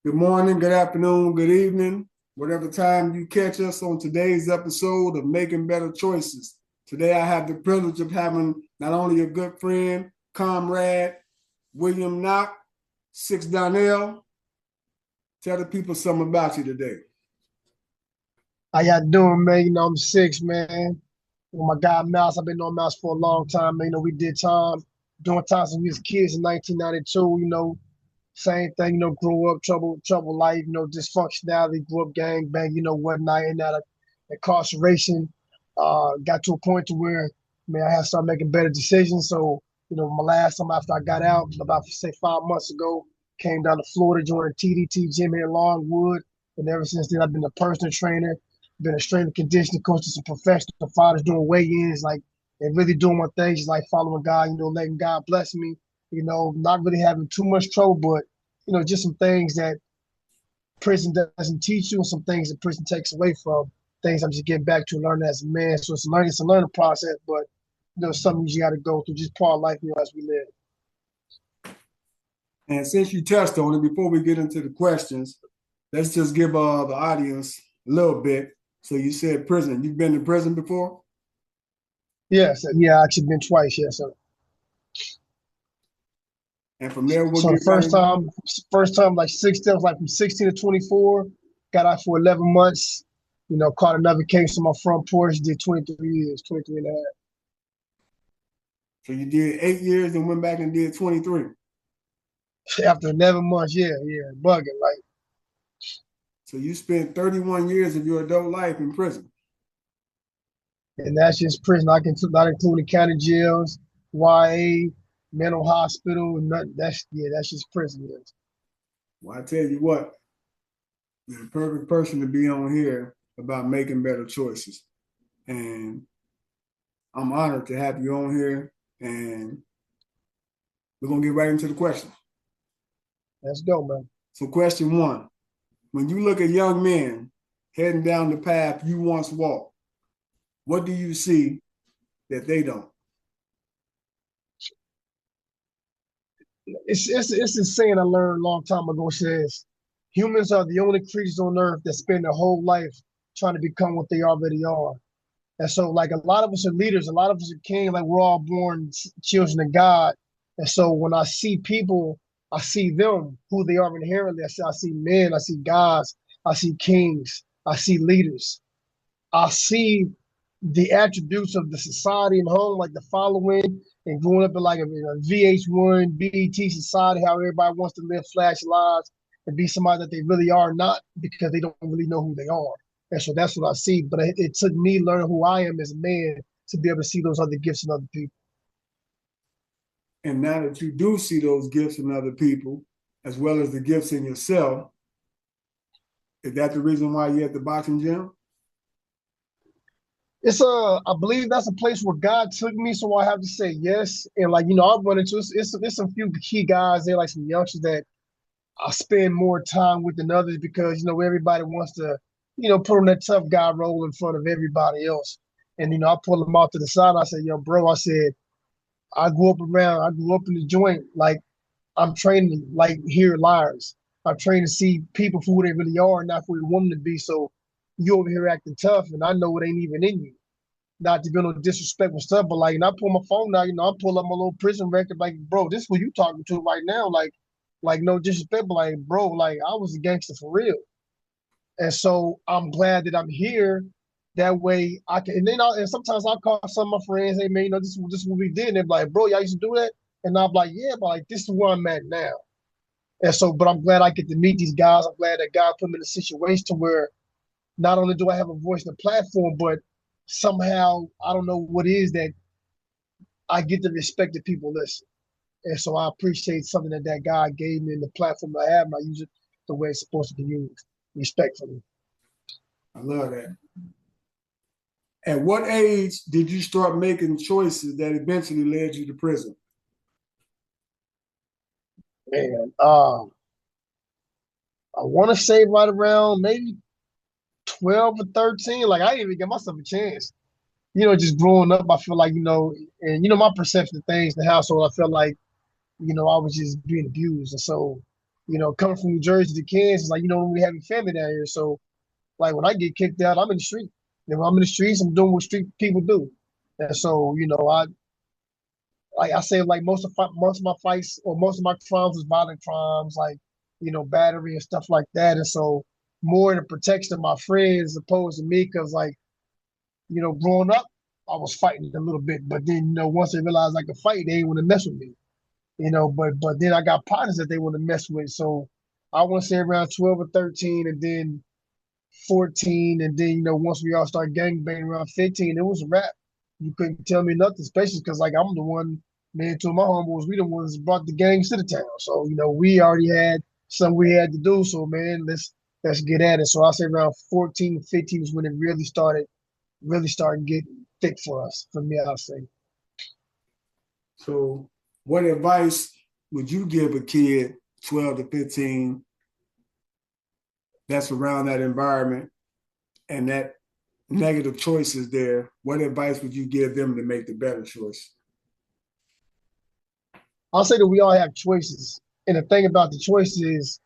Good morning, good afternoon, good evening, whatever time you catch us on today's episode of Making Better Choices. Today, I have the privilege of having not only a good friend, comrade, William Knock, Six Donnell. Tell the people something about you today. How y'all doing, man? I'm six, man. With my guy Mouse, I've been knowing Mouse for a long time, man. We did time doing time since we was kids in 1992. Same thing. Grew up trouble life. Dysfunctionality. Grew up gang bang. Whatnot. And out of incarceration, got to a point to where, man, I had to start making better decisions. So, my last time after I got out, about say 5 months ago, came down to Florida, joined a TDT gym here in Longwood, and ever since then, I've been a personal trainer, been a strength and conditioning coach to some professional fighters doing weigh-ins, and really doing my things, just like following God, letting God bless me, not really having too much trouble, but, just some things that prison doesn't teach you and some things that prison takes away from things I'm just getting back to learning as a man. So it's a learning process, but, something you got to go through, just part of life, as we live. And since you touched on it, before we get into the questions, let's just give the audience a little bit. So you said prison. You've been to prison before? Yes, yeah, I actually been twice, yes, sir. And from there, we'll So get the right in. first time, like that was like from 16 to 24. Got out for 11 months. Caught another case on my front porch. Did 23 years, 23 and a half. So you did 8 years and went back and did 23. After 11 months, yeah, bugging. Like, So you spent 31 years of your adult life in prison. and that's just prison. I can not including county jails, YA, mental hospital. That's just prison. Yes. Well, I tell you what, you're the perfect person to be on here about making better choices. And I'm honored to have you on here. And we're going to get right into the question. Let's go, man. So, question one, when you look at young men heading down the path you once walked, what do you see that they don't? It's a saying I learned a long time ago. Says humans are the only creatures on earth that spend their whole life trying to become what they already are. And so, like, a lot of us are leaders, a lot of us are kings, like we're all born children of God. And so when I see people, I see them, who they are inherently. I see men, I see gods, I see kings, I see leaders. I see the attributes of the society and home, like the following, and growing up in like a VH1, BET society, how everybody wants to live flash lives and be somebody that they really are not because they don't really know who they are. And so that's what I see. But it took me learning who I am as a man to be able to see those other gifts in other people. And now that you do see those gifts in other people, as well as the gifts in yourself, is that the reason why you're at the boxing gym? I believe that's a place where God took me, so I have to say yes. And like I've run into it's some few key guys there, like some youngsters that I spend more time with than others because everybody wants to put on that tough guy role in front of everybody else. And I pull them out to the side. And I said, "Yo, bro," I said, I grew up in the joint. Like I'm training like here liars. I'm trained to see people for who they really are, not who they want them to be. So you over here acting tough, and I know it ain't even in you. Not to be no disrespectful stuff, but like, and I pull my phone out, I pull up my little prison record, like, bro, this is who you talking to right now, like no disrespect, but like, bro, like I was a gangster for real, and so I'm glad that I'm here. That way I can, and sometimes I'll call some of my friends, hey man, this is what we did, and they're like, bro, y'all used to do that, and I'm like, yeah, but like this is where I'm at now, and so, but I'm glad I get to meet these guys. I'm glad that God put me in a situation to where not only do I have a voice and a platform, but somehow I don't know what it is that I get the respect that people listen. And so I appreciate something that God gave me and the platform I have, and I use it the way it's supposed to be used, respectfully. I love that. At what age did you start making choices that eventually led you to prison? And I want to say right around maybe 12 or 13. Like I didn't even give myself a chance. Just growing up, I feel like, and my perception of things in the household, I felt like, I was just being abused. And so coming from New Jersey to Kansas, like, when we having family down here. So, like, when I get kicked out, I'm in the street. And when I'm in the streets, I'm doing what street people do. And so, I say, like, most of my fights or most of my crimes was violent crimes, like, battery and stuff like that. And so, more in the protection of my friends as opposed to me, because, like, growing up, I was fighting a little bit, but then, once they realized I could fight, they didn't want to mess with me. But then I got partners that they want to mess with. So I want to say around 12 or 13, and then 14, and then once we all start gangbanging around 15, it was a wrap. You couldn't tell me nothing, especially because, like, I'm the one, man, two of my homeboys, we the ones that brought the gangs to the town. So we already had something we had to do. So, man, let's get at it. So I say around 14, 15 is when it really started getting thick for us. For me, I'll say. So, what advice would you give a kid 12 to 15 that's around that environment and that negative choices there? What advice would you give them to make the better choice? I'll say that we all have choices. And the thing about the choices is,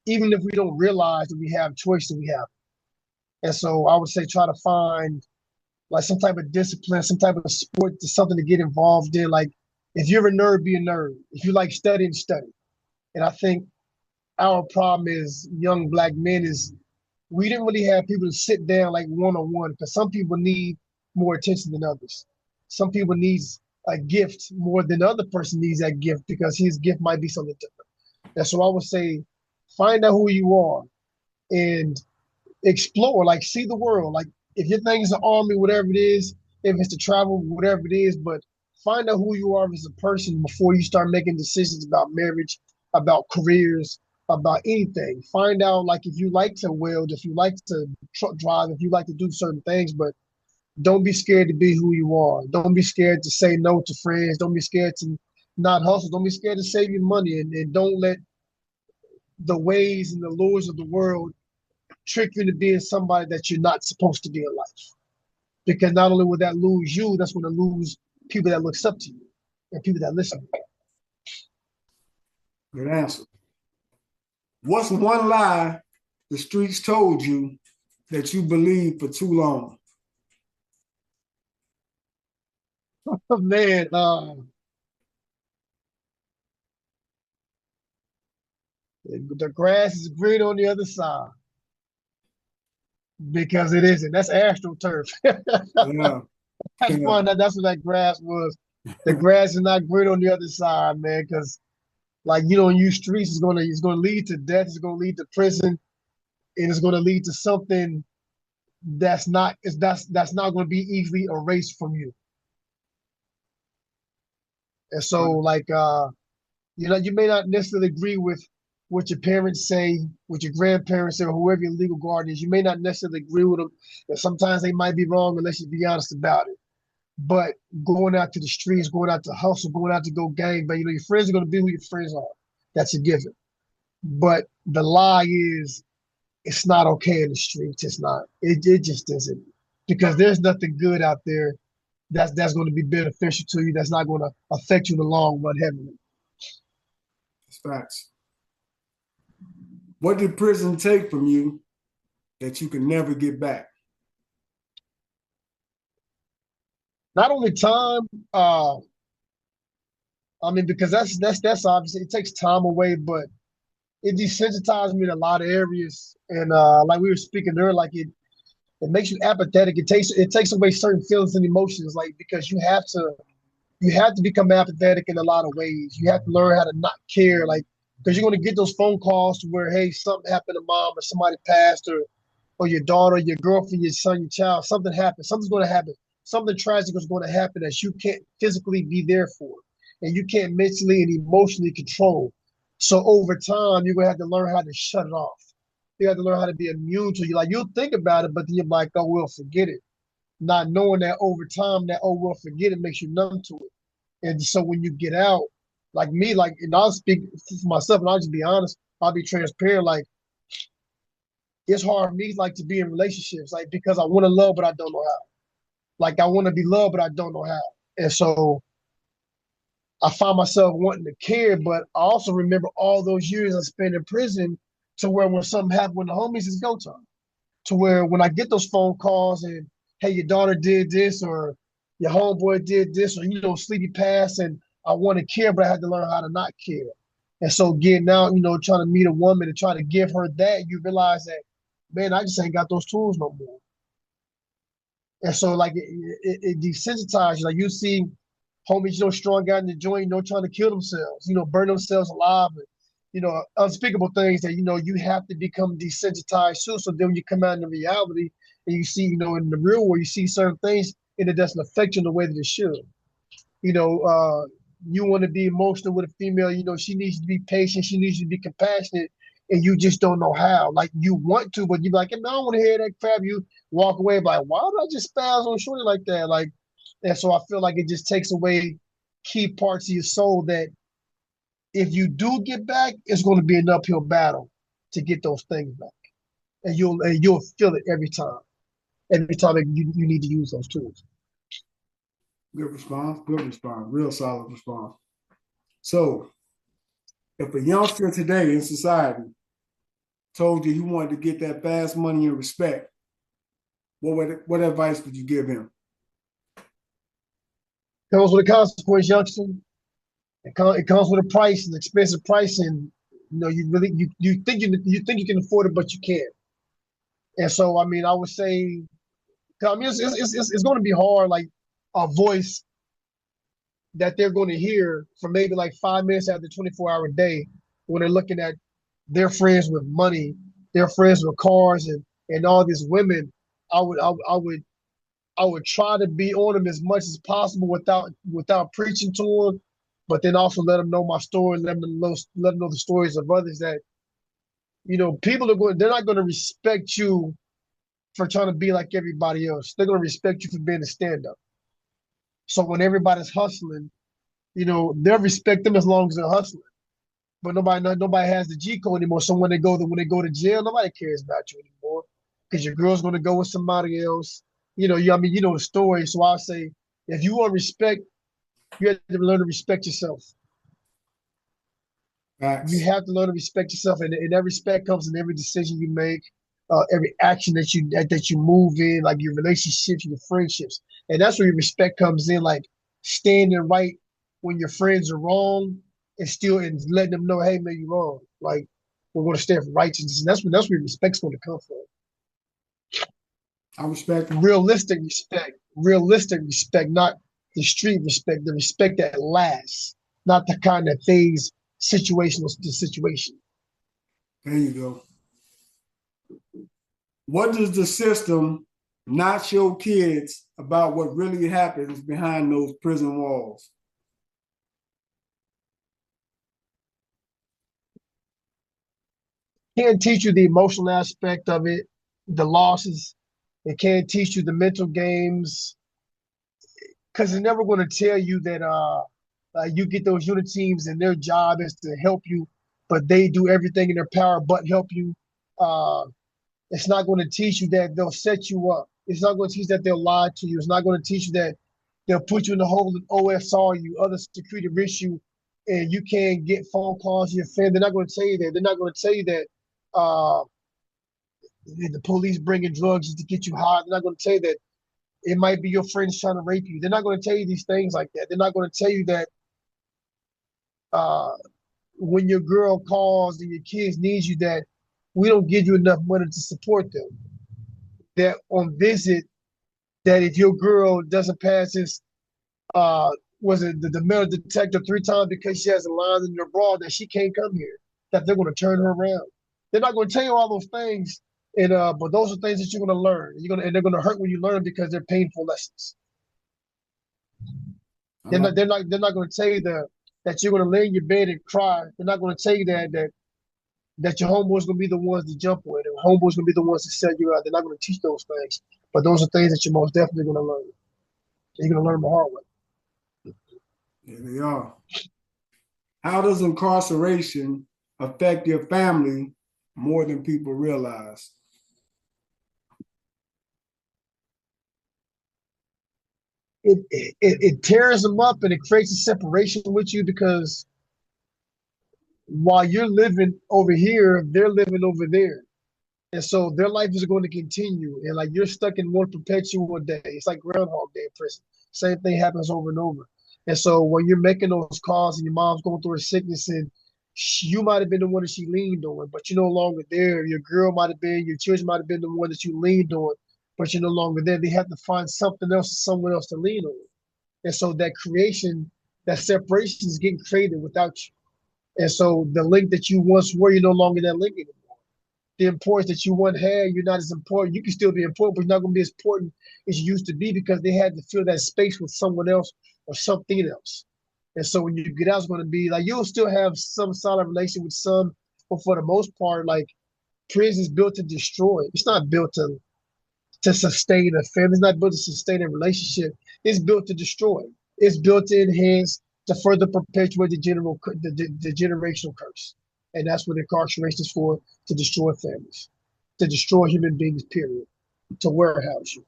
even if we don't realize that we have choices, we have. And so I would say try to find like some type of discipline, some type of sport, something to get involved in. Like, if you're a nerd, be a nerd. If you like studying, study. And I think our problem is young black men is we didn't really have people to sit down like one on one, because some people need more attention than others. Some people needs a gift more than the other person needs that gift because his gift might be something different. And so I would say find out who you are and explore, like see the world. Like, if your thing is the army, whatever it is, if it's to travel, whatever it is, but find out who you are as a person before you start making decisions about marriage, about careers, about anything. Find out, like, if you like to weld, if you like to truck drive, if you like to do certain things, but don't be scared to be who you are. Don't be scared to say no to friends. Don't be scared to not hustle. Don't be scared to save your money, and don't let the ways and the lures of the world trick you into being somebody that you're not supposed to be in life. Because not only will that lose you, that's going to lose people that looks up to you and people that listen. Good answer. What's one lie the streets told you that you believed for too long? Man, the grass is green on the other side, because it isn't. That's astroturf. Yeah. That's Yeah. fun. That's what that grass was. The grass is not green on the other side, man. Because, like, you don't use streets, it's gonna lead to death. It's gonna lead to prison, and it's gonna lead to something that's not going to be easily erased from you. And so, like, you may not necessarily agree with what your parents say, what your grandparents say, or whoever your legal guardian is. You may not necessarily agree with them, and sometimes they might be wrong unless you be honest about it. But going out to the streets, going out to hustle, going out to go gang, but your friends are going to be who your friends are. That's a given. But the lie is, it's not okay in the streets. It's not. It just isn't, because there's nothing good out there that's going to be beneficial to you. That's not going to affect you in the long run heavily. That's facts. What did prison take from you that you can never get back? Not only time, I mean, because that's obviously, it takes time away, but it desensitized me in a lot of areas. And like we were speaking earlier, like it makes you apathetic. It takes away certain feelings and emotions, like, because you have to become apathetic in a lot of ways. You have to learn how to not care, like, because you're going to get those phone calls to where, hey, something happened to mom, or somebody passed, or your daughter, your girlfriend, your son, your child, something happened. Something's going to happen. Something tragic is going to happen that you can't physically be there for, and you can't mentally and emotionally control. So over time, you're going to have to learn how to shut it off. You have to learn how to be immune to it. Like, you'll think about it, but then you're like, oh, we'll forget it. Not knowing that over time, that, oh, we'll forget it, makes you numb to it. And so when you get out, like me, like, and I'll speak for myself, and I'll just be honest, I'll be transparent. Like, it's hard for me, like, to be in relationships, like, because I want to love, but I don't know how. Like, I want to be loved, but I don't know how. And so I find myself wanting to care, but I also remember all those years I spent in prison to where when something happened with the homies, it's go time. To where when I get those phone calls and, hey, your daughter did this or your homeboy did this or, Sleepy passed and I want to care, but I had to learn how to not care. And so getting out, trying to meet a woman and try to give her that, you realize that, man, I just ain't got those tools no more. And so like it desensitizes you. Like you see homies, strung out in the joint, trying to kill themselves, burn themselves alive, and, unspeakable things that, you have to become desensitized to. So then when you come out into reality and you see, in the real world, you see certain things and it doesn't affect you in the way that it should. You know, you want to be emotional with a female, she needs to be patient, she needs to be compassionate, and you just don't know how. Like you want to, but you're like, I don't want to hear that crap. You walk away like, why did I just spaz on shorty like that? Like, and so I feel like it just takes away key parts of your soul that if you do get back, it's going to be an uphill battle to get those things back, and you'll feel it every time. Every time you need to use those tools. Good response. Good response. Real solid response. So, if a youngster today in society told you he wanted to get that fast money and respect, what advice would you give him? Comes with a consequence, youngster. It comes with a price, an expensive price, and you think you can afford it, but you can't. And so, I mean, I would say, it's going to be hard, like a voice that they're going to hear for maybe like 5 minutes out of the 24-hour day when they're looking at their friends with money, their friends with cars, and all these women. I would try to be on them as much as possible without preaching to them, but then also let them know my story, let them know the stories of others that, they're not going to respect you for trying to be like everybody else. They're going to respect you for being a stand-up. So when everybody's hustling, they'll respect them as long as they're hustling. But nobody has the G code anymore. So when they go to jail, nobody cares about you anymore because your girl's going to go with somebody else. You know the story. So I'll say, if you want respect, you have to learn to respect yourself. You Facts. have to learn to respect yourself, and that respect comes in every decision you make, every action that you move in, like your relationships, your friendships, and that's where your respect comes in, like standing right when your friends are wrong, and letting them know, hey man, you're wrong. Like we're going to stand for righteousness, and that's where respect's going to come from. I respect. Realistic respect, not the street respect, the respect that lasts, not the kind that fades situational to situation. There you go. What does the system not show kids about what really happens behind those prison walls? Can't teach you the emotional aspect of it, the losses. It can't teach you the mental games because it's never going to tell you that you get those unit teams and their job is to help you, but they do everything in their power but help you. Uh, it's not going to teach you that they'll set you up. It's not going to teach that they'll lie to you. It's not going to teach you that they'll put you in the hole and OSR you, other security risk you, and you can't get phone calls to your family. They're not going to tell you that. They're not going to tell you that uh, the police bringing drugs to get you high. They're not going to tell you that it might be your friends trying to rape you. They're not going to tell you these things like that. They're not going to tell you that uh, when your girl calls and your kids need you, that we don't give you enough money to support them. That on visit, that if your girl doesn't pass this, was it the metal detector 3 times because she has a line in her bra, that she can't come here, that they're going to turn her around. They're not going to tell you all those things, and but those are things that you're going to learn. And they're going to hurt when you learn because they're painful lessons. They're not going to tell you that you're going to lay in your bed and cry. They're not going to tell you that your homeboys going to be the ones to jump with, and homeboys going to be the ones to set you out. They're not going to teach those things, but those are things that you're most definitely going to learn. You're going to learn the hard way. Yeah, they are. How does incarceration affect your family more than people realize? it tears them up and it creates a separation with you because while you're living over here, they're living over there. And so their life is going to continue. And like you're stuck in one perpetual day. It's like Groundhog Day in prison. Same thing happens over and over. And so when you're making those calls and your mom's going through a sickness and you might have been the one that she leaned on, but you're no longer there. Your girl might have been, your children might have been the one that you leaned on, but you're no longer there. They have to find something else, someone else to lean on. And so that creation, that separation is getting created without you. And so the link that you once were, you're no longer that link anymore. The importance that you once had, you're not as important. You can still be important, but you're not going to be as important as you used to be because they had to fill that space with someone else or something else. And so when you get out, it's going to be like you'll still have some solid relation with some, but for the most part, like prison is built to destroy. It's not built to sustain a family. It's not built to sustain a relationship. It's built to destroy. It's built to enhance, to further perpetuate the generational curse. And that's what incarceration is for, to destroy families, to destroy human beings, period, to warehouse you.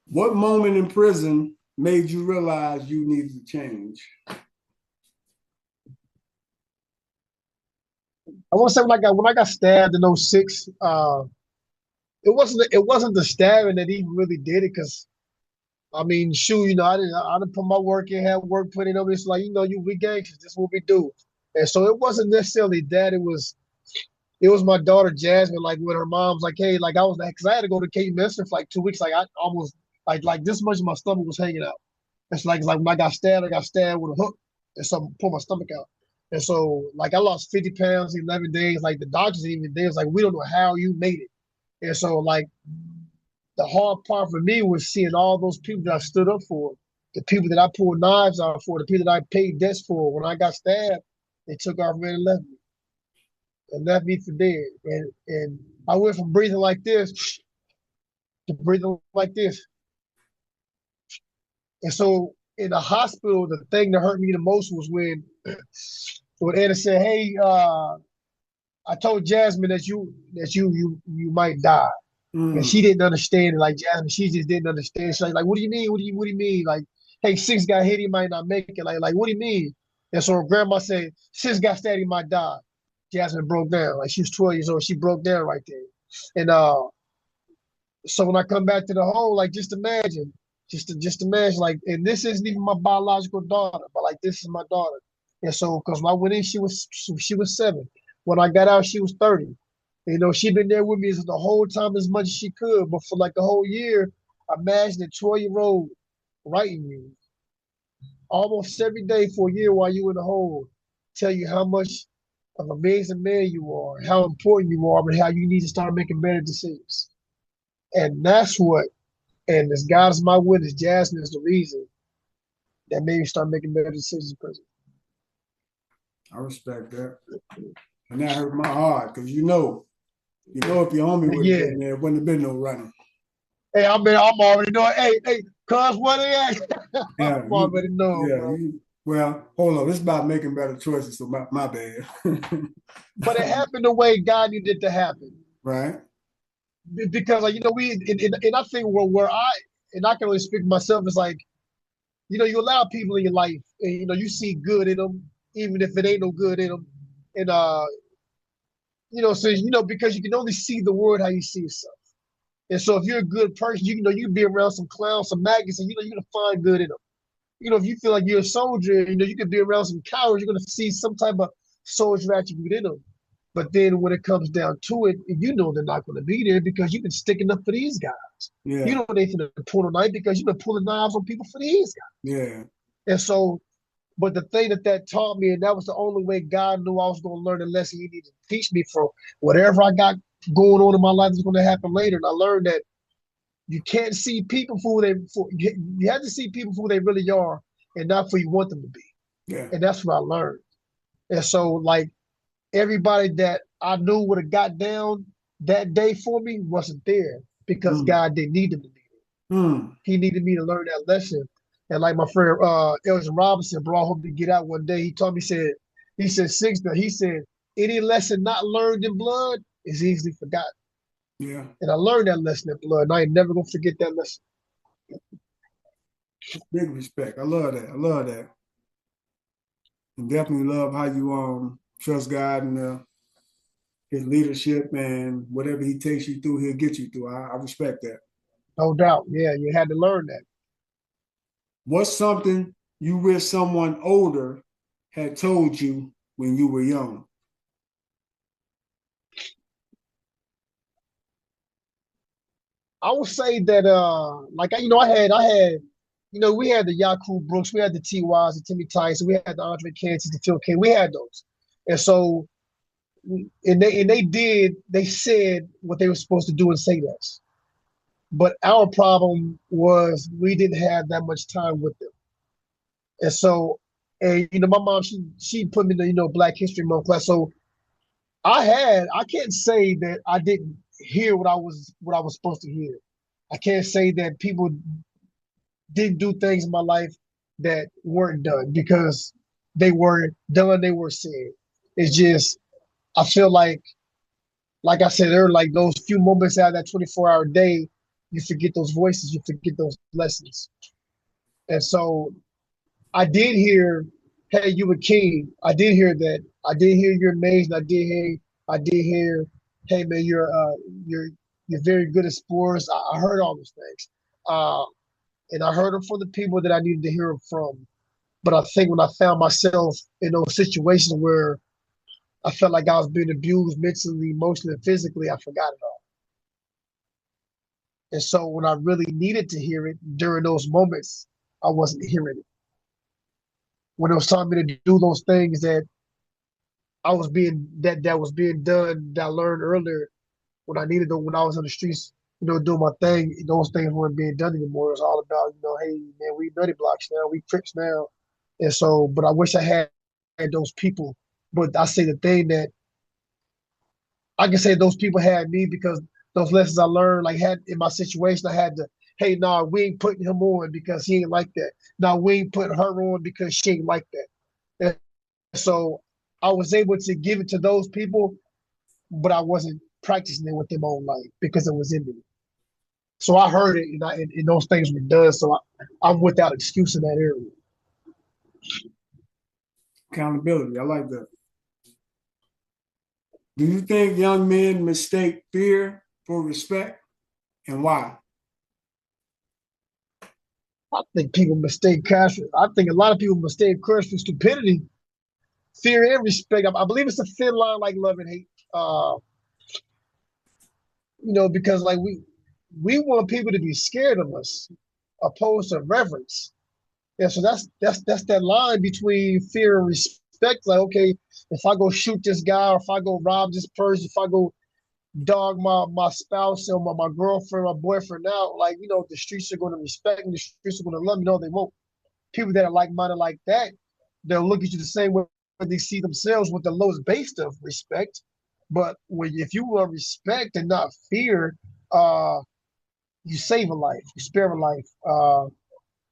What moment in prison made you realize you needed to change? I want to say when I got stabbed in 06, it wasn't the stabbing that even really did it because I mean, shoot, I didn't put my work in, had work put in over. It's like, we gangsters, this is what we do. And so it wasn't necessarily that. It was my daughter Jasmine, like when her mom's like, hey, like I was like, because I had to go to Cape Messer for like 2 weeks. Like I almost like this much of my stomach was hanging out. It's like when I got stabbed with a hook and something pulled my stomach out. And so like I lost 50 pounds in 11 days. Like the doctors even they was like, we don't know how you made it. And so like the hard part for me was seeing all those people that I stood up for, the people that I pulled knives out for, the people that I paid debts for. When I got stabbed, they took off and left me for dead. And I went from breathing like this to breathing like this. And so in the hospital, the thing that hurt me the most was when Anna said, "Hey, I told Jasmine that you might die." And she didn't understand it. Like Jasmine, she just didn't understand. She's like, what do you mean? What do you mean? Like, hey, Six got hit, he might not make it. Like, what do you mean? And so her grandma said, Six got stabbed, he might die. Jasmine broke down. Like she was 12 years old. She broke down right there. And so when I come back to the home, like just imagine, like, and this isn't even my biological daughter, but like this is my daughter. And so because when I went in, she was 7. When I got out, she was 30. She been there with me the whole time as much as she could. But for like a whole year, imagine a 12-year-old writing you almost every day for a year while you in the hole, tell you how much of an amazing man you are, how important you are, but how you need to start making better decisions. And that's what, and as God is my witness, Jasmine is the reason that made me start making better decisions in prison. I respect that. And that hurt my heart because if your homie would have been there, wouldn't have been no running. Hey, I'm already knowing. Hey, cuz what they at? I'm already knowing, bro. Well, hold on. This is about making better choices, so my bad. But it happened the way God needed it to happen. Right. Because like, and I think where I can only speak for myself is like, you allow people in your life and you see good in them, even if it ain't no good in them. And so because you can only see the world how you see yourself. And so if you're a good person, you can be around some clowns, some maggots, and you're gonna find good in them. If you feel like you're a soldier, you can be around some cowards, you're gonna see some type of soldier attribute in them. But then when it comes down to it, they're not gonna be there because you've been sticking up for these guys. Yeah. You know they're gonna pull a knife because you've been pulling knives on people for these guys. Yeah. And so, but the thing that taught me, and that was the only way God knew I was gonna learn the lesson He needed to teach me for whatever I got going on in my life is going to happen later. And I learned that you can't see people you have to see people for who they really are and not for you want them to be. Yeah. And that's what I learned. And so like everybody that I knew would have got down that day for me wasn't there because God didn't need them to be there. He needed me to learn that lesson. And like my friend Elgin Robinson brought home to get out one day, he told me, he said, Six, he said, any lesson not learned in blood is easily forgotten. Yeah. And I learned that lesson in blood, and I ain't never gonna forget that lesson. Big respect. I love that. I love that. And definitely love how you trust God and his leadership, and whatever he takes you through, he'll get you through. I respect that. No doubt. Yeah, you had to learn that. What's something you wish someone older had told you when you were young? I would say that like we had the Yaku Brooks, we had the T.Y.'s, the Timmy Tyson, we had the Andre Kansas, the Phil King, we had those. And so they said what they were supposed to do and say to us. But our problem was we didn't have that much time with them. And so, and my mom, she put me in the, Black History Month class. So I can't say that I didn't hear what I was supposed to hear. I can't say that people didn't do things in my life that weren't done because they were done, they were said. It's just I feel like I said earlier, like those few moments out of that 24-hour day, you forget those voices, you forget those lessons. And so I did hear, hey, you were king. I did hear that. I did hear you're amazing. I did hear, hey man, you're very good at sports. I heard all those things. Uh, and I heard them from the people that I needed to hear them from. But I think when I found myself in those situations where I felt like I was being abused mentally, emotionally, and physically, I forgot it all. And so when I really needed to hear it during those moments, I wasn't hearing it. When it was telling me to do those things that was being done that I learned earlier when I needed to when I was on the streets, doing my thing, those things weren't being done anymore. It was all about, hey man, we nutty blocks now, we Crips now. And so, but I wish I had those people. But I say the thing that I can say those people had me because those lessons I learned, like had in my situation, I had to, hey, nah, we ain't putting him on because he ain't like that. Nah, we ain't putting her on because she ain't like that. And so I was able to give it to those people, but I wasn't practicing it with them all night because it was in me. So I heard it, and those things were done. So I'm without excuse in that area. Accountability. I like that. Do you think young men mistake fear for respect, and why? I think people mistake cash. I think a lot of people mistake courage for stupidity, fear, and respect. I believe it's a thin line like love and hate. Because like we want people to be scared of us, opposed to reverence. Yeah, so that's that line between fear and respect. Like, okay, if I go shoot this guy, or if I go rob this person, if I go dog my spouse or my girlfriend, my boyfriend out, like, the streets are going to respect me, the streets are going to love me. No, they won't. People that are like-minded like that, they'll look at you the same way they see themselves with the lowest base of respect. But if you will respect and not fear, uh, you save a life, you spare a life,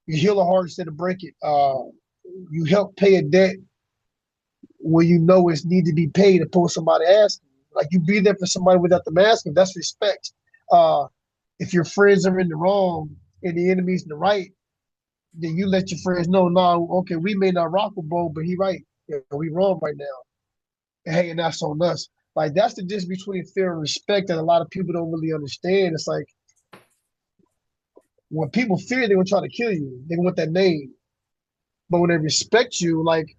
you heal a heart instead of break it. You help pay a debt when you know it's need to be paid opposed to somebody asking. Like you be there for somebody without the mask, and that's respect. Uh, if your friends are in the wrong and the enemy's in the right, then you let your friends know, no, okay, we may not rock with Bo, but he right. Yeah, we wrong right now. And hey, and that's on us. Like that's the difference between fear and respect that a lot of people don't really understand. It's like when people fear, they will try to kill you. They want that name. But when they respect you, like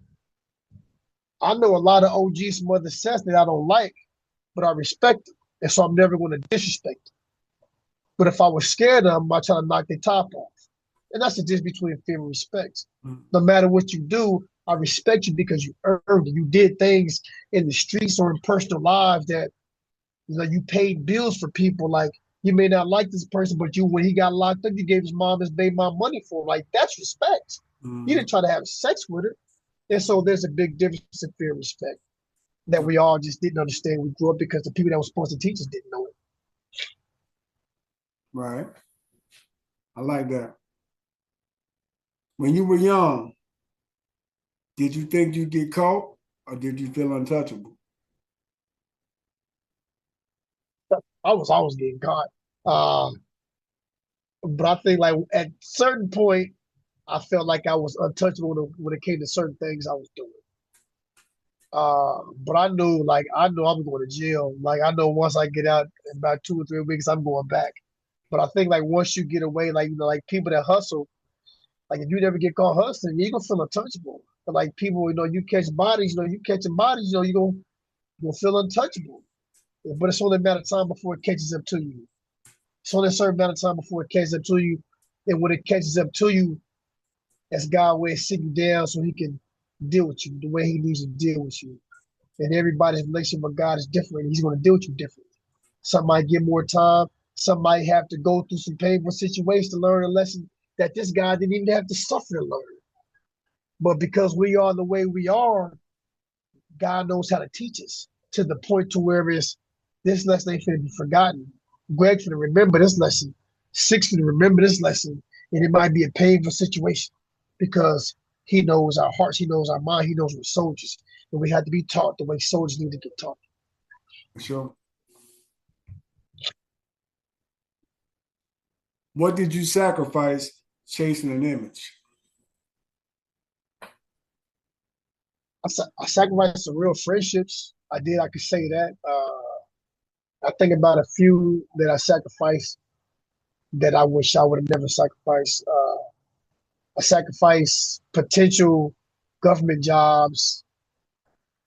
I know a lot of OGs from other sets that I don't like, but I respect them. And so I'm never going to disrespect them. But if I was scared of them, I try to knock their top off. And that's the difference between fear and respect. No matter what you do, I respect you because you earned it. You did things in the streets or in personal lives that you paid bills for people. Like you may not like this person, but when he got locked up, you gave his mom his baby mom money for him. Like that's respect. You didn't try to have sex with her. And so there's a big difference in fear and respect that we all just didn't understand. We grew up because the people that were supposed to teach us didn't know it. Right. I like that. When you were young, did you think you'd get caught, or did you feel untouchable? I was always getting caught. Uh, But I think like at certain point, I felt like I was untouchable when it came to certain things I was doing. But I know I'm going to jail. Like I know once I get out in about 2 or 3 weeks, I'm going back. But I think like once you get away, like like people that hustle, like if you never get caught hustling, you're gonna feel untouchable. But like people, you catch bodies, you catching bodies, you're gonna feel untouchable. But it's only a matter of time before it catches up to you. It's only a certain amount of time before it catches up to you. And when it catches up to you, that's God way to sit you down so he can deal with you the way he needs to deal with you. And everybody's relationship with God is different. He's going to deal with you differently. Some might get more time. Some might have to go through some painful situations to learn a lesson that this guy didn't even have to suffer to learn. But because we are the way we are, God knows how to teach us to the point to where it's this lesson ain't finna be forgotten. Greg finna remember this lesson. Six finna remember this lesson. And it might be a painful situation because he knows our hearts, he knows our mind, he knows we're soldiers. And we have to be taught the way soldiers need to get taught. Sure. What did you sacrifice chasing an image? I sacrificed some real friendships. I did. I could say that. I think about a few that I sacrificed that I wish I would have never sacrificed. I sacrificed potential government jobs,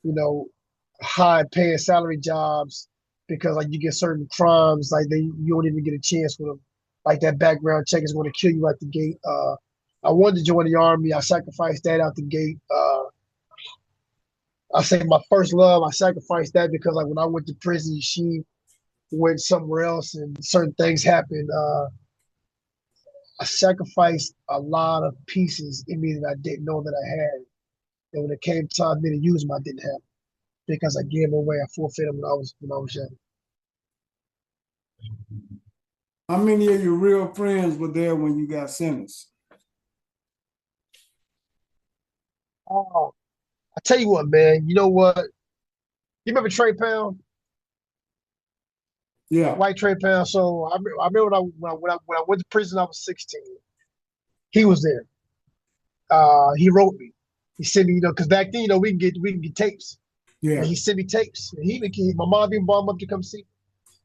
you know, high paying salary jobs because like you get certain crimes like you don't even get a chance with them. Like that background check is going to kill you at the gate. I wanted to join the army. I sacrificed that out the gate. I say my first love. I sacrificed that because like when I went to prison, she went somewhere else and certain things happened. I sacrificed a lot of pieces in me that I didn't know that I had. And when it came time for me to use them, I didn't have them because I gave them away. I forfeited them when I was young. How many of your real friends were there when you got sentenced? Oh, I tell you what, man. You know what? You remember Trey Pound, Yeah, White Trey Pound? So I remember when I went to prison, I was 16. He was there. He wrote me. He sent me, because back then, we can get tapes, and yeah, he sent me tapes. And my mom even brought him up to come see me.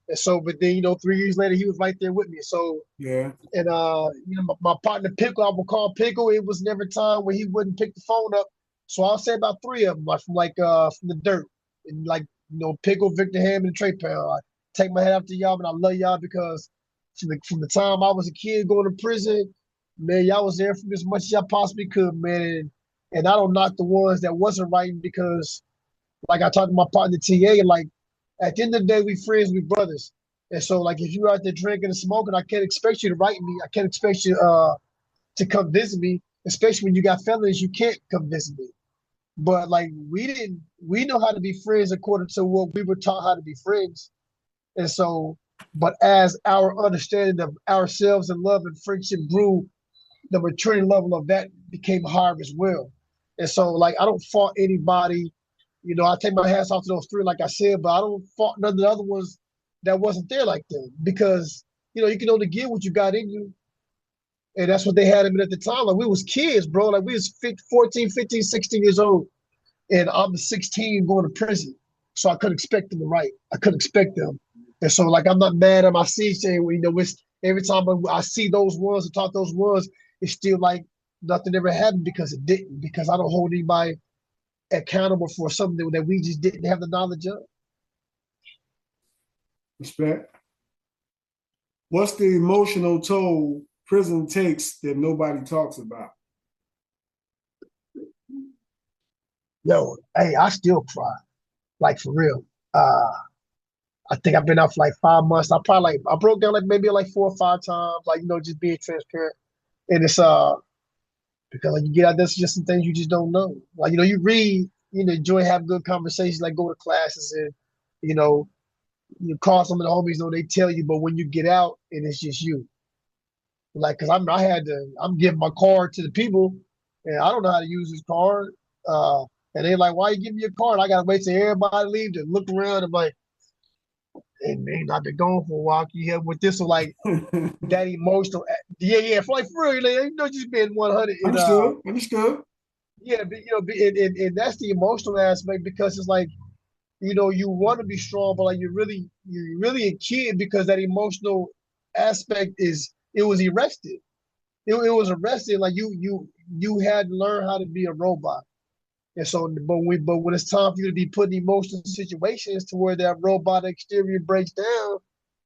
And so, but then 3 years later, he was right there with me. So, yeah. and my partner Pickle, I would call Pickle. It was never time where he wouldn't pick the phone up. So I'll say about three of them, from the dirt, and Pickle, Victor Hammond, and Trey Pound. I take my hat off to y'all, and I love y'all because from the time I was a kid going to prison, man, y'all was there for me as much as y'all possibly could, man. And I don't knock the ones that wasn't writing because, like I talked to my partner TA, like at the end of the day, we friends, we brothers. And so, like, if you're out there drinking and smoking, I can't expect you to write me. I can't expect you to come visit me, especially when you got felonies. You can't come visit me. But like, we know how to be friends according to what we were taught how to be friends. And so, but as our understanding of ourselves and love and friendship grew, the maturity level of that became higher as well. And so, like, I don't fault anybody. I take my hats off to those three, like I said, but I don't fault none of the other ones that wasn't there like them because, you can only give what you got in you. And that's what they had him at the time. Like, we was kids, bro. Like, we was 14, 15, 16 years old. And I'm 16 going to prison. So I couldn't expect them to write. I couldn't expect them. And so, like, I'm not mad at my seat saying, it's, every time I see those ones and talk those ones, it's still like nothing ever happened because it didn't. Because I don't hold anybody accountable for something that we just didn't have the knowledge of. Respect. What's the emotional toll prison takes that nobody talks about? Yo, hey, I still cry, like for real. I think I've been out for like 5 months. I broke down like maybe like 4 or 5 times, like just being transparent. And it's because like you get out there's just some things you just don't know. Like you read, enjoy have good conversations, like go to classes and you know you call some of the homies, they tell you, but when you get out and it's just you, like because I'm giving my card to the people, and I don't know how to use this card. And they're like, "Why you give me your card?" I gotta wait till everybody leaves and look around and like, And man, I've been gone for a while. You have with this, so like that emotional, yeah, for like for real, like, just being 100 and Understood. yeah, but, and that's the emotional aspect because it's like you want to be strong, but like you're really a kid because that emotional aspect is it was arrested. It was arrested like you had to learn how to be a robot. And so, but when it's time for you to be put in emotional situations to where that robot exterior breaks down,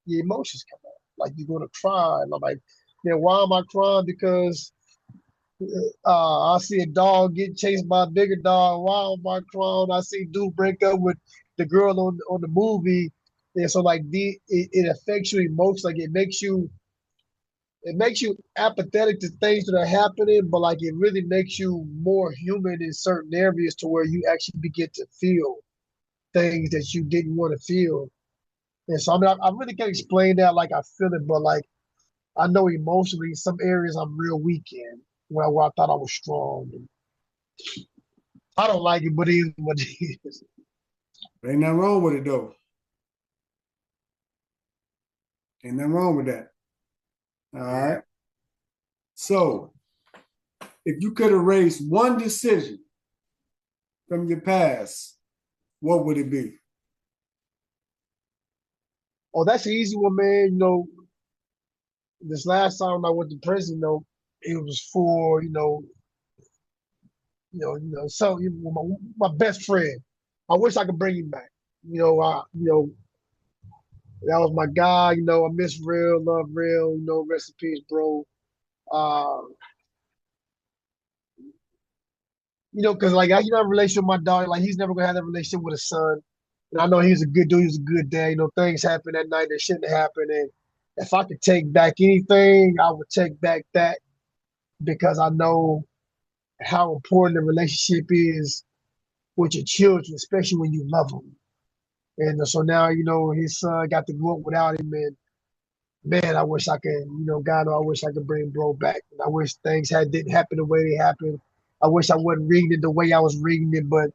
your emotions come out. Like you're gonna cry. And I'm like, why am I crying? Because I see a dog get chased by a bigger dog. Why am I crying? I see dude break up with the girl on the movie. And so like it affects you emotionally. Like it makes you apathetic to things that are happening, but like it really makes you more human in certain areas to where you actually begin to feel things that you didn't want to feel. And so I mean I really can't explain that like I feel it, but like I know emotionally some areas I'm real weak in where I thought I was strong. And I don't like it, but it is what it is. Ain't nothing wrong with it though. Ain't nothing wrong with that. All right. So if you could erase one decision from your past, what would it be? Oh, that's an easy one, man. This last time I went to prison, it was for, so my best friend. I wish I could bring him back. That was my guy. I miss real, love real. Rest in peace, bro. Uh, because like I have a relationship with my dog. Like he's never gonna have that relationship with his son. And I know he's a good dude. He's a good dad. Things happened that night that shouldn't happen. And if I could take back anything, I would take back that because I know how important the relationship is with your children, especially when you love them. And so now, his son got to grow up without him. And man, I wish I could, God, I wish I could bring bro back. And I wish things didn't happen the way they happened. I wish I wasn't reading it the way I was reading it. But,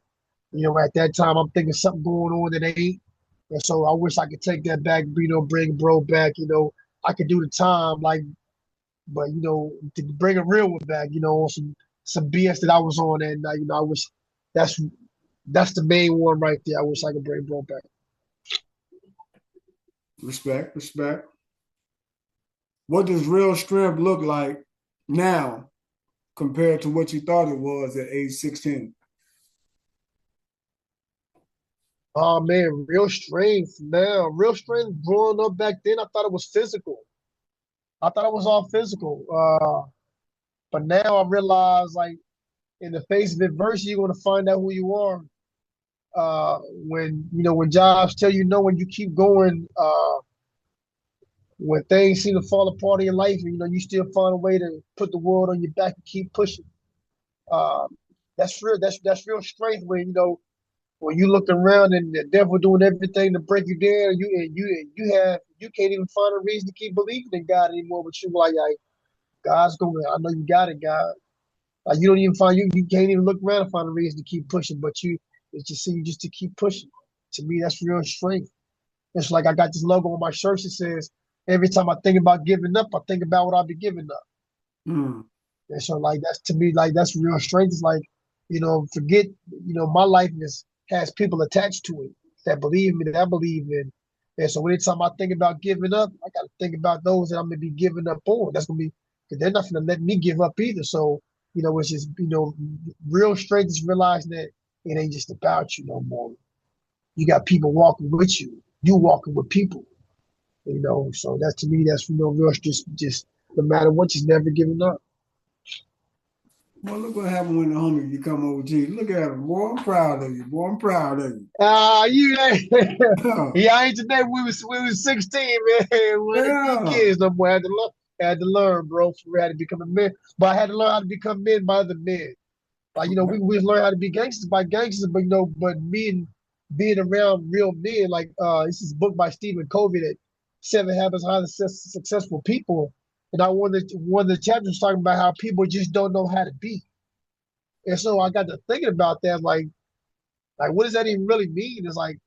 at that time, I'm thinking something going on that ain't. And so I wish I could take that back, bring bro back. I could do the time, like, but, to bring a real one back, on some BS that I was on. And, I wish that's that's the main one right there. I wish I could bring bro back. Respect. What does real strength look like now compared to what you thought it was at age 16? Oh man, real strength now. Real strength growing up back then, I thought it was physical. I thought it was all physical. But now I realize like in the face of adversity, you're gonna find out who you are. When jobs tell you no, when you keep going, when things seem to fall apart in your life, you still find a way to put the world on your back and keep pushing. Uh, that's real. That's real strength when you look around and the devil doing everything to break you down, you can't even find a reason to keep believing in God anymore. But you like God's going. I know you got it, God. Like you don't even find you can't even look around and find a reason to keep pushing. But it's just see just to keep pushing. To me, that's real strength. It's like I got this logo on my shirt that says, "Every time I think about giving up, I think about what I'll be giving up." Mm. And so like that's to me like that's real strength. It's like, forget, my life has people attached to it that believe me, that I believe in. And so anytime I think about giving up, I gotta think about those that I'm gonna be giving up on. That's gonna be because they're not gonna let me give up either. So, it's just, real strength is realizing that it ain't just about you no more. You got people walking with you. You walking with people. So that's to me, that's real just no matter what, just never giving up. Well, look what happened when the homie become OG. Look at him. Boy, I'm proud of you. Boy, I'm proud of you. You yeah, I ain't today. We was 16, man. We ain't Yeah. kids no more. Had to learn, bro. We had to become a man. But I had to learn how to become men by other men. Like, we learn how to be gangsters by gangsters, but being around real men, like this is a book by Stephen Covey that Seven Habits of Highly Successful People. And one of the chapters was talking about how people just don't know how to be. And so I got to thinking about that, like what does that even really mean? It's like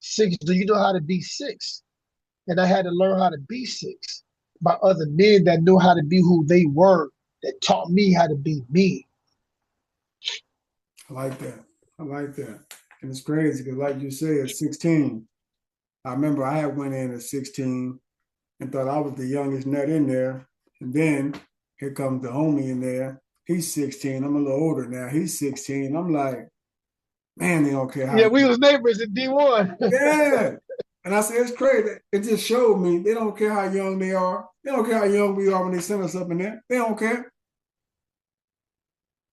Six, do you know how to be six? And I had to learn how to be six by other men that knew how to be who they were, that taught me how to be me. I like that. I like that. And it's crazy because, like you said, at 16, I remember I had went in at 16 and thought I was the youngest nut in there. And then here comes the homie in there. He's 16. I'm a little older now. He's 16. I'm like, man, they don't care how. Yeah, we was neighbors in D1. Yeah. And I said, it's crazy. It just showed me they don't care how young they are. They don't care how young we are when they send us up in there. They don't care.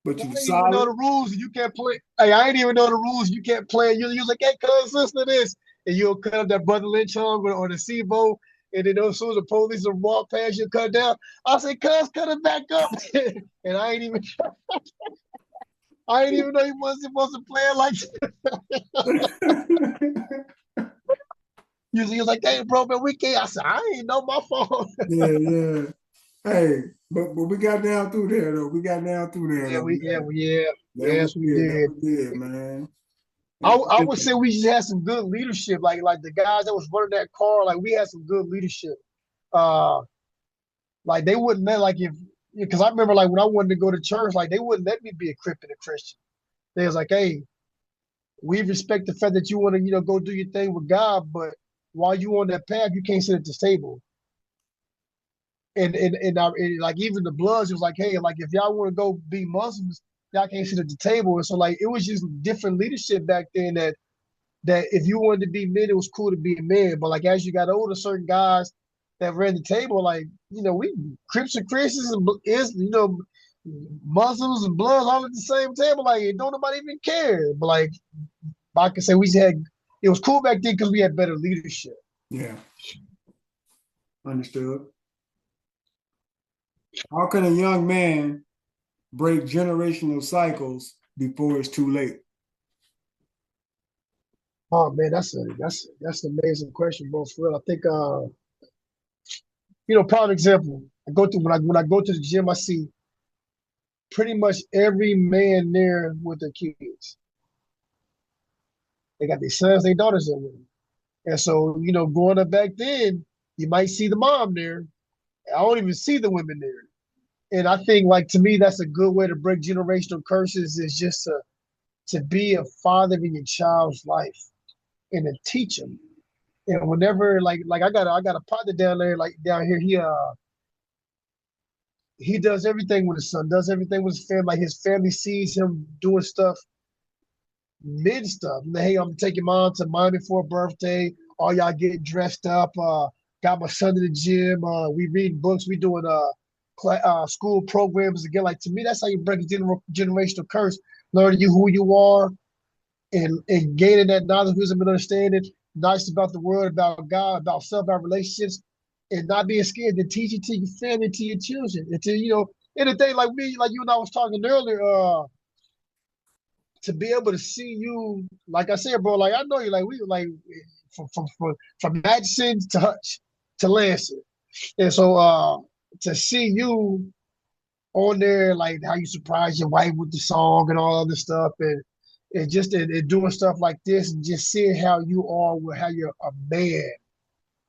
But I you didn't even know solid. the rules. You can't play. Hey, I didn't even know the rules. You can't play. You was like, hey, cuz, sister, this. And you'll cut up that Brother Lynch song or the SIBO. And then as soon as the police will walk past you, cut down. I say, cuz, cut it back up. And I ain't even know he wasn't supposed to play it like usually he was like, hey, bro, man, we can't. I said, I ain't know my fault. Yeah, yeah. Hey, but we got down through there though. We got down through there Yeah, though. Yeah, that we yes, we did. That did. we did, man. And I would say we just had some good leadership. Like the guys that was running that car, like we had some good leadership. Uh, like they wouldn't let like if because I remember like when I wanted to go to church, like they wouldn't let me be a crip and a Christian. They was like, hey, we respect the fact that you want to, go do your thing with God, but while you on that path, you can't sit at this table. And like even the Bloods, it was like, hey, like if y'all want to go be Muslims, y'all can't sit at the table. And so like it was just different leadership back then that if you wanted to be men, it was cool to be a man. But like as you got older, certain guys that ran the table, like we Crips and Christians and is Muslims and Bloods all at the same table. Like don't nobody even care. But like I can say we had it was cool back then because we had better leadership. yeah, understood. How can a young man break generational cycles before it's too late? Oh man, that's an amazing question, bro. For real, I think prime example. I go to when I go to the gym, I see pretty much every man there with their kids. They got their sons, their daughters there with them. And so, growing up back then, you might see the mom there. I don't even see the women there. And I think, like to me, that's a good way to break generational curses is just to be a father in your child's life and to teach them. And whenever, like I got a partner down there, like down here, he does everything with his son, does everything with his family. Like his family sees him doing stuff, mid stuff. Hey, I'm taking mom to Miami for a birthday. All y'all getting dressed up. Got my son in the gym. We reading books. We doing school programs again. Like to me, that's how you break a generational curse. Learning you who you are and gaining that knowledge, wisdom, and understanding. Knowledge about the world, about God, about self, about relationships, and not being scared to teach it to your family, to your children, and to in a day like me, like you and I was talking earlier. To be able to see you, like I said, bro, like I know you, like we like from Madison to Hutch to Lansing, and so to see you on there, like how you surprise your wife with the song and all other stuff, and just and doing stuff like this, and just seeing how you are with how you're a man,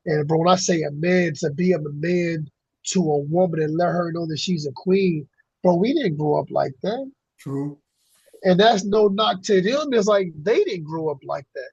and bro, when I say a man, to be a man to a woman and let her know that she's a queen, bro, we didn't grow up like that. True. And that's no knock to them. It's like they didn't grow up like that.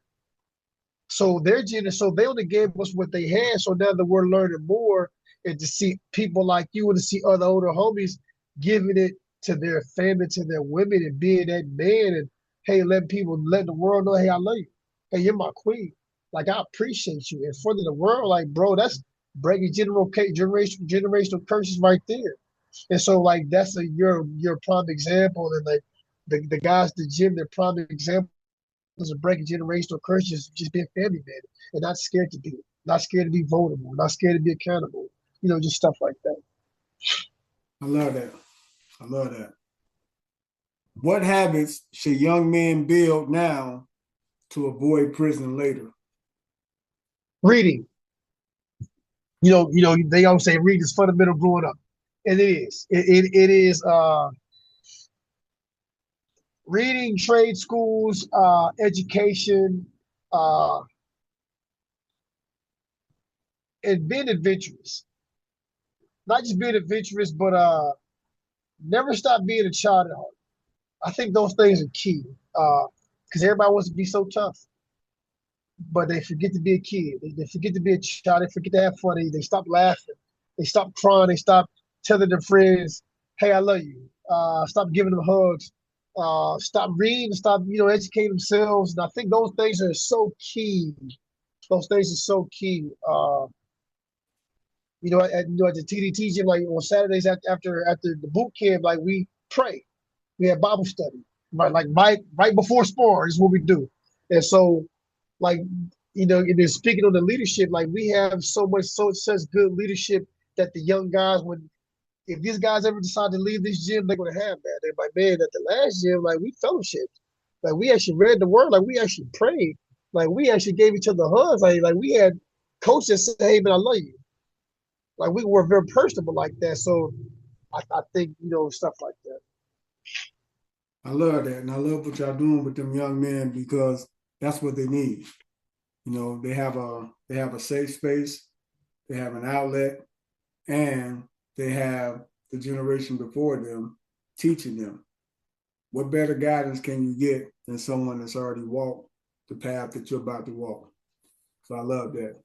So so they only gave us what they had. So now that we're learning more and to see people like you and to see other older homies giving it to their family, to their women and being that man and hey, letting the world know, hey, I love you. Hey, you're my queen. Like I appreciate you. In front of the world, like, bro, that's breaking generational curses right there. And so like that's your prime example. And like the guys at the gym, they're prime examples of breaking generational curses, just being family man and not scared to be it, not scared to be vulnerable, not scared to be accountable, just stuff like that. I love that. I love that. What habits should young men build now to avoid prison later? Reading, they always say reading is fundamental growing up. And it is. It is reading, trade schools, education, and being adventurous. Not just being adventurous, but never stop being a child at heart. I think those things are key. Because everybody wants to be so tough, but they forget to be a kid. They forget to be a child. They forget to have fun. They stop laughing. They stop crying. They stop telling their friends, "Hey, I love you." Stop giving them hugs. Stop reading. Stop, educating themselves. And I think those things are so key. Those things are so key. At the TDT gym, like on Saturdays after the boot camp, like we pray. We have Bible study, right? Like right before sport is what we do. And so, like, and then speaking of the leadership, like we have such good leadership that the young guys, when if these guys ever decide to leave this gym, they're gonna have that. They're like, man, at the last gym, like we fellowshiped, like we actually read the word, like we actually prayed, like we actually gave each other hugs, like we had coaches say, "Hey, man, I love you." Like we were very personable like that. So I think stuff like that. I love that, and I love what y'all doing with them young men because that's what they need. They have a safe space, they have an outlet, and they have the generation before them teaching them. What better guidance can you get than someone that's already walked the path that you're about to walk? So I love that.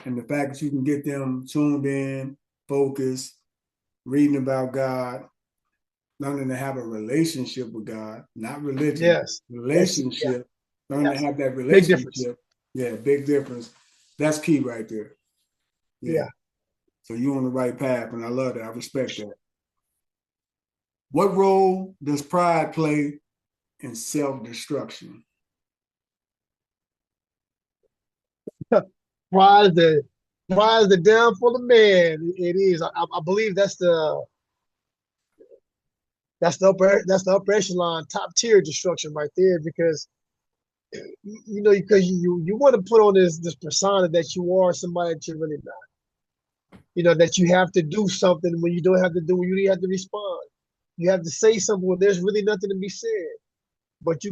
And the fact that you can get them tuned in, focused, reading about God, learning to have a relationship with God, not religion, Yes. Yeah. relationship, learning to Yes. have that Big difference. relationship. Yeah, big difference. That's key right there. Yeah. Yeah. So you're on the right path, and I love that. I respect that. What role does pride play in self-destruction? Pride is the downfall of man. It is. I believe that's the upper echelon, top tier destruction right there. Because because you want to put on this persona that you are somebody that you're really not. That you have to do something when you don't have to do. When you have to respond. You have to say something when there's really nothing to be said. But you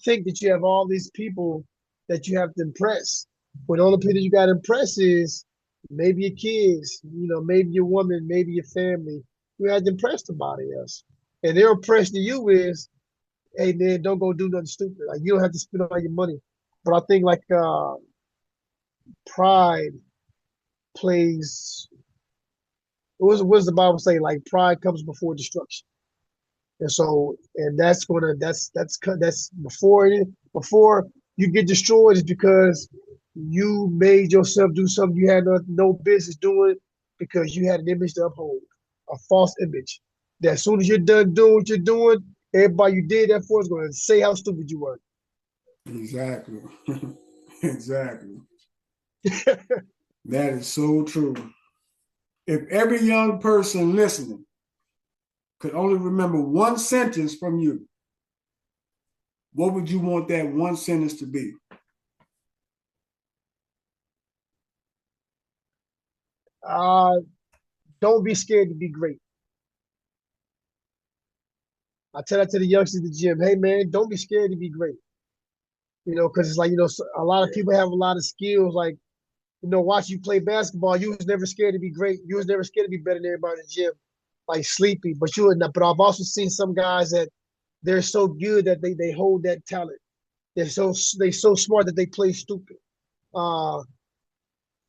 think that you have all these people that you have to impress. When the only people you got to impress is maybe your kids, maybe your woman, maybe your family. You had to impress somebody else. And their impression to you is, hey man, don't go do nothing stupid. Like you don't have to spend all your money. But I think like pride plays. What does the Bible say? Like pride comes before destruction. And so, and that's before you get destroyed is because you made yourself do something you had no business doing because you had an image to uphold, a false image. That as soon as you're done doing what you're doing, everybody you did that for is going to say how stupid you were. Exactly. Exactly. That is so true. If every young person listening could only remember one sentence from you, what would you want that one sentence to be? Uh, don't be scared to be great. I tell that to the youngsters at the gym. Hey man, don't be scared to be great. Because it's like a lot of people have a lot of skills. Like watch you play basketball. You was never scared to be great. You was never scared to be better than everybody in the gym, like sleepy. But I've also seen some guys that they're so good that they hold that talent. They so smart that they play stupid. Uh,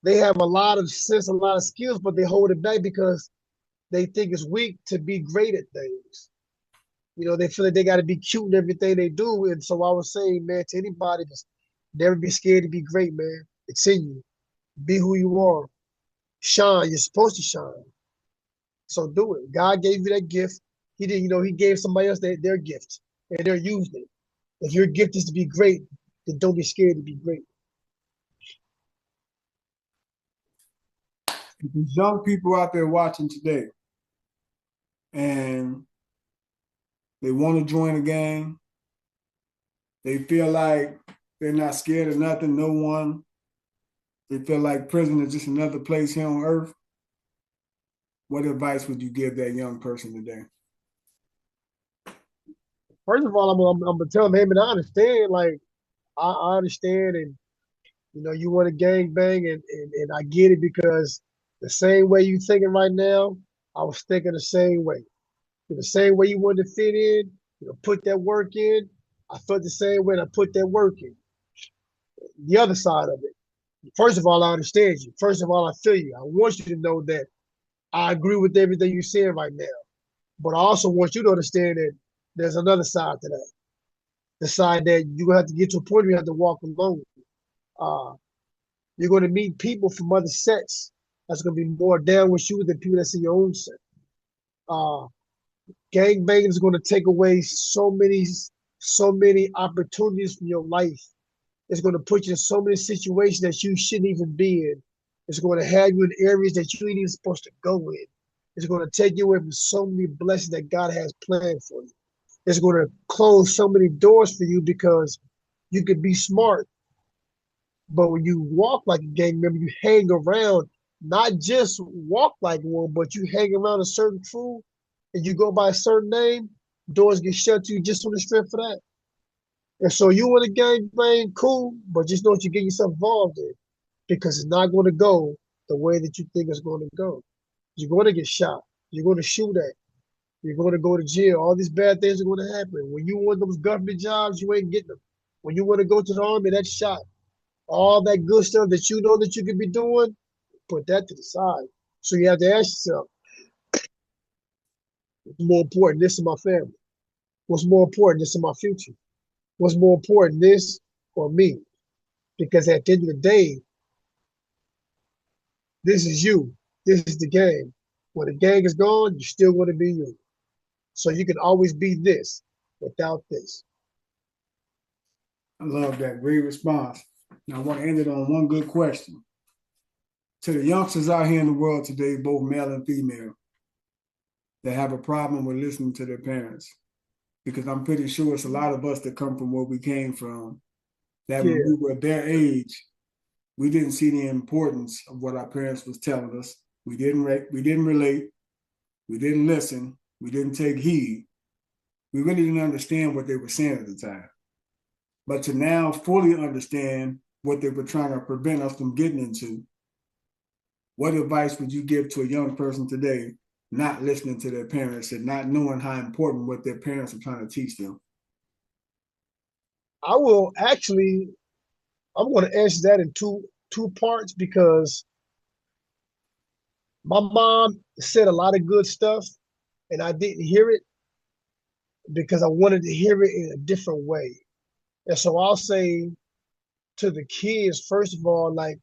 they have a lot of sense, a lot of skills, but they hold it back because they think it's weak to be great at things. They feel like they got to be cute in everything they do. And so I was saying, man, to anybody, just never be scared to be great, man. It's in you. Be who you are. Shine. You're supposed to shine. So do it. God gave you that gift. He didn't, he gave somebody else their gift and they're using it. If your gift is to be great, then don't be scared to be great. If there's young people out there watching today and they want to join a gang, they feel like they're not scared of nothing, no one. They feel like prison is just another place here on earth. What advice would you give that young person today? First of all, I'm gonna tell them, hey man, I understand. Like I understand, and You know, you want to gang bang, and I get it because the same way you thinking right now, I was thinking the same way. The same way you wanted to fit in, put that work in. I felt the same way and I put that work in. The other side of it. First of all, I understand you. First of all, I feel you. I want you to know that I agree with everything you're saying right now. But I also want you to understand that there's another side to that. The side that you're gonna have to get to a point where you have to walk alone. Uh, you're gonna meet people from other sets that's gonna be more down with you than people that's in your own set. Uh, Gang banging is gonna take away so many opportunities from your life. It's gonna put you in so many situations that you shouldn't even be in. It's gonna have you in areas that you ain't even supposed to go in. It's gonna take you away from so many blessings that God has planned for you. It's gonna close so many doors for you because you could be smart, but when you walk like a gang member, you hang around, not just walk like one, but you hang around a certain crew and you go by a certain name, doors get shut to you just on the strength for that. And so you want to gang bang, cool, but just know what you get yourself involved in because it's not going to go the way that you think it's going to go. You're going to get shot. You're going to shoot at. You're going to go to jail. All these bad things are going to happen. When you want those government jobs, you ain't getting them. When you want to go to the army, that's shot. All that good stuff that you know that you could be doing, put that to the side. So you have to ask yourself, what's more important, this or my family? What's more important, this or my future? What's more important, this or me? Because at the end of the day, this is you. This is the game. When the gang is gone, you're still going to be you. So you can always be this without this. I love that. Great response. Now, I want to end it on one good question. To the youngsters out here in the world today, both male and female, that have a problem with listening to their parents, because I'm pretty sure it's a lot of us that come from where we came from, that when we were their age, we didn't see the importance of what our parents was telling us. We didn't relate. We didn't listen. We didn't take heed. We really didn't understand what they were saying at the time. But to now fully understand what they were trying to prevent us from getting into, what advice would you give to a young person today not listening to their parents and not knowing how important what their parents are trying to teach them? I will actually, I'm going to answer that in two parts because my mom said a lot of good stuff and I didn't hear it because I wanted to hear it in a different way. And so I'll say to the kids, first of all, like,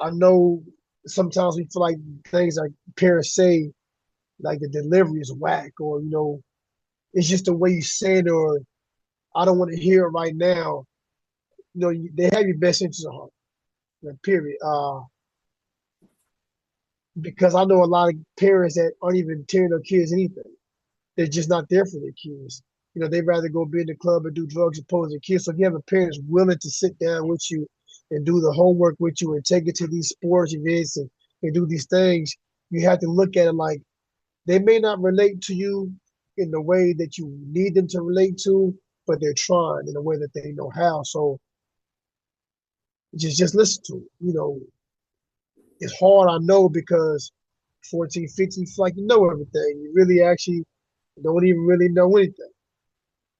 I know sometimes we feel like things like parents say, like the delivery is whack, or, it's just the way you say it, or I don't want to hear it right now. They have your best interest at heart, period. Because I know a lot of parents that aren't even telling their kids anything. They're just not there for their kids. They'd rather go be in the club and do drugs opposed to their kids. So if you have a parent that's willing to sit down with you and do the homework with you and take it to these sports events and do these things, you have to look at it like they may not relate to you in the way that you need them to relate to, but they're trying in a way that they know how. So just listen to it. It's hard, I know, because 14, 15, you feel like you know everything. You really actually don't even really know anything.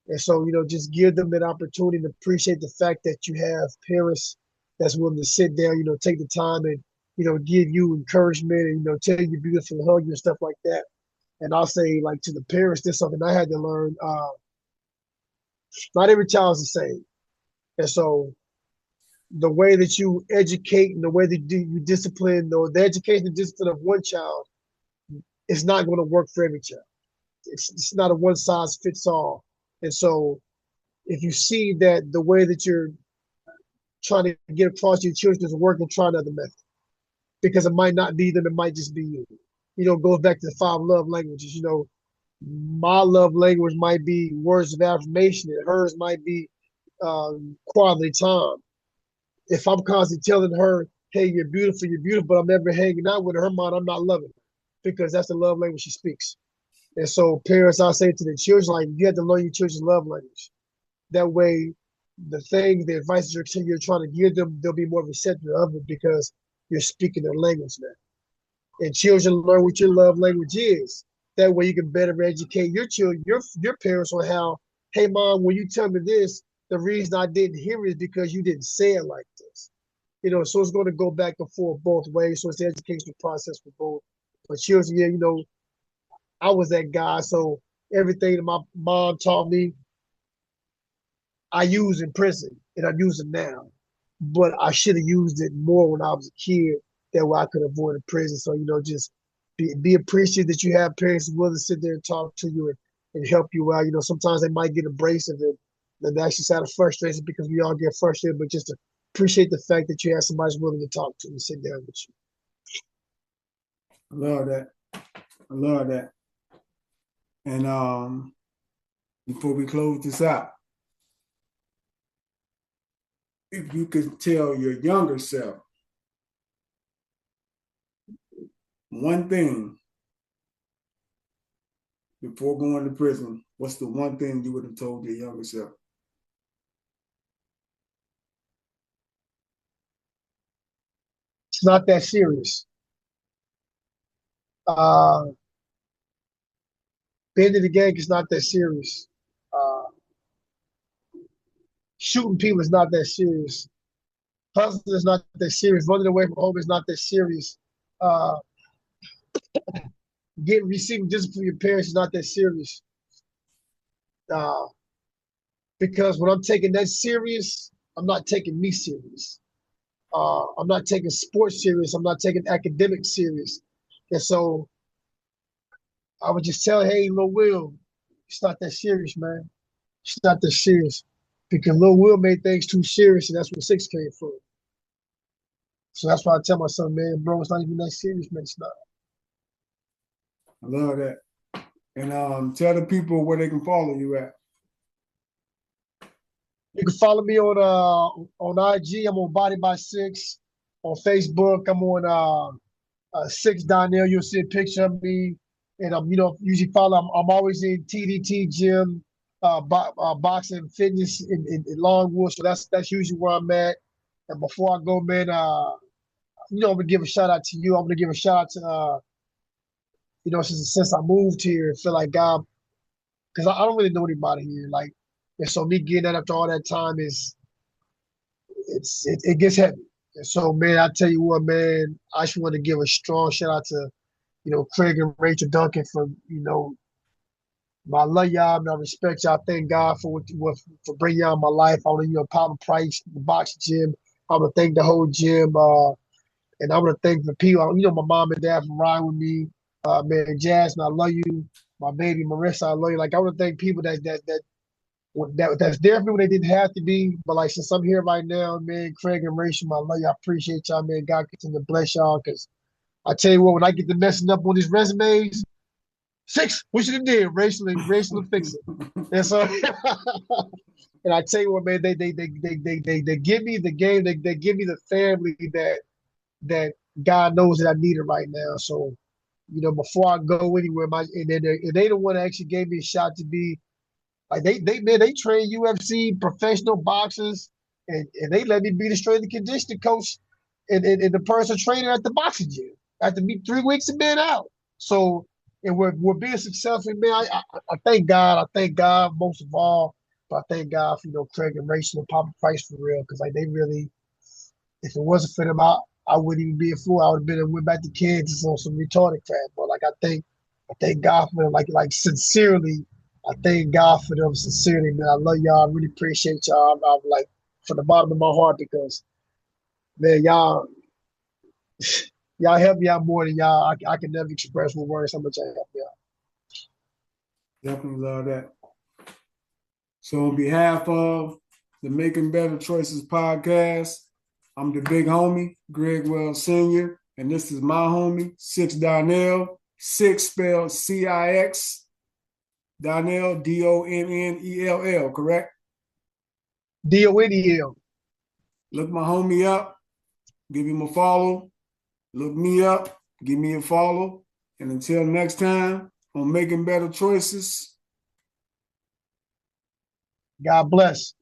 And so, just give them that opportunity to appreciate the fact that you have parents that's willing to sit down, take the time and, give you encouragement and, tell you you're beautiful and hug you and stuff like that. And I'll say, like, to the parents, this is something I had to learn. Not every child is the same. And so the way that you educate and the way that you discipline, or the education and discipline of one child is not going to work for every child. It's not a one size fits all. And so if you see that the way that you're trying to get across to your children doesn't work, and try another method. Because it might not be them, it might just be you. It goes back to the 5 love languages. My love language might be words of affirmation, and hers might be quality time. If I'm constantly telling her, hey, you're beautiful, but I'm never hanging out with her mind, I'm not loving her because that's the love language she speaks. And so parents, I say to the children, like, you have to learn your children's love language. That way the advice you're trying to give them, they'll be more receptive of it because you're speaking their language now. And children learn what your love language is. That way you can better educate your children, your parents on how, hey mom, when you tell me this, the reason I didn't hear it is because you didn't say it like this. So it's going to go back and forth both ways. So it's the educational process for both. For children, yeah, I was that guy. So everything that my mom taught me, I use in prison and I use it now. But I should have used it more when I was a kid. That way I could avoid a prison. So, just be appreciative that you have parents willing to sit there and talk to you and help you out. Sometimes they might get abrasive and that's just out of frustration because we all get frustrated, but just to appreciate the fact that you have somebody willing to talk to and sit down with you. I love that. I love that. And before we close this out, if you could tell your younger self one thing before going to prison, what's the one thing you would have told your younger self? It's not that serious. Being in the gang is not that serious. Shooting people is not that serious. Hustling is not that serious. Running away from home is not that serious. Uh, receiving discipline from your parents is not that serious. Because when I'm taking that serious, I'm not taking me serious. I'm not taking sports serious. I'm not taking academics serious. And so I would just tell, hey, Lil Will, it's not that serious, man. It's not that serious. Because Lil Will made things too serious, and that's where 6 came from. So that's why I tell my son, man, bro, it's not even that serious, man. It's not. I love that. And tell the people where they can follow you at. You can follow me on IG. I'm on Body by 6. On Facebook, I'm on 6 Donnell. You'll see a picture of me. And I'm, usually follow. I'm always in TDT gym, boxing, fitness in Longwood. So that's usually where I'm at. And before I go, man, I'm gonna give a shout out to you. I'm gonna give a shout out to since I moved here, I feel like God, because I don't really know anybody here. Like, and so me getting that after all that time it gets heavy. And so, man, I tell you what, man, I just want to give a strong shout out to, Craig and Rachel Duncan for, I love y'all, and I respect y'all. Thank God for bringing y'all in my life. I want to, Papa Price, the boxing gym. I want to thank the whole gym. And I want to thank the people, my mom and dad for riding with me. Man, Jasmine, I love you. My baby Marissa, I love you. Like, I want to thank people that's there for me when they didn't have to be. But like, since I'm here right now, man, Craig and Rachel, I love you. I appreciate y'all, man. God continue to bless y'all. Because I tell you what, when I get to messing up on these resumes, 6, what you did, Rachel and fix it. And so, and I tell you what, man, they give me the game. They give me the family that God knows that I need it right now. So, before I go anywhere, and they the one that actually gave me a shot to be like they train UFC professional boxers, and they let me be the strength and conditioning coach and the personal trainer at the boxing gym after me 3 weeks of being out. So, and we're being successful, man. I thank God. I thank God most of all, but I thank God for Craig and Rachel and Papa Price for real, because like they really, if it wasn't for them, I wouldn't even be a fool. I would have been and went back to Kansas on some retarded crap. But like I thank God for them. Like sincerely, I thank God for them sincerely, man. I love y'all. I really appreciate y'all. I'm like from the bottom of my heart, because man, y'all help me out more than y'all. I can never express with words how much I help y'all. Definitely love that. So on behalf of the Making Better Choices podcast, I'm the big homie, Greg Wells Sr., and this is my homie, 6 Donnell, 6 spelled C-I-X, Donnell, D-O-N-N-E-L-L, correct? D-O-N-E-L. Look my homie up, give him a follow. Look me up, give me a follow. And until next time on Making Better Choices, God bless.